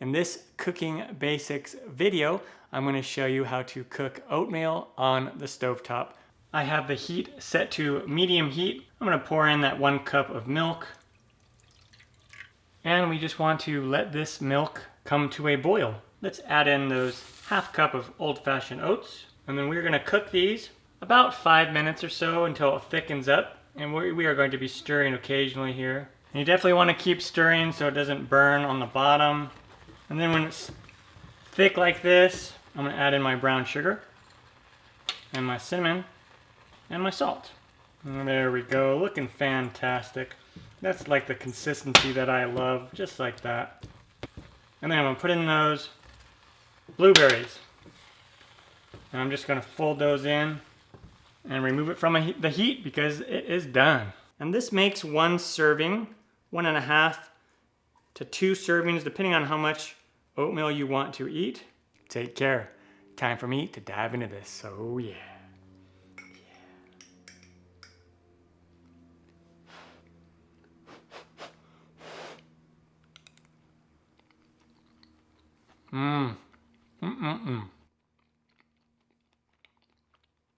In this cooking basics video, I'm going to show you how to cook oatmeal on the stovetop. I have the heat set to medium heat. I'm going to pour in that 1 cup of milk. And we just want to let this milk come to a boil. Let's add in those 1/2 cup of old-fashioned oats. And then we're going to cook these about 5 minutes or so until it thickens up. And we are going to be stirring occasionally here. And you definitely want to keep stirring so it doesn't burn on the bottom. And then when it's thick like this, I'm going to add in my brown sugar and my cinnamon and my salt. And there we go, looking fantastic. That's like the consistency that I love, just like that. And then I'm going to put in those blueberries. And I'm just going to fold those in and remove it from the heat because it is done. And this makes 1 serving, 1.5 to 2 servings, depending on how much oatmeal you want to eat. Take care. Time for me to dive into this. Oh yeah. Mmm.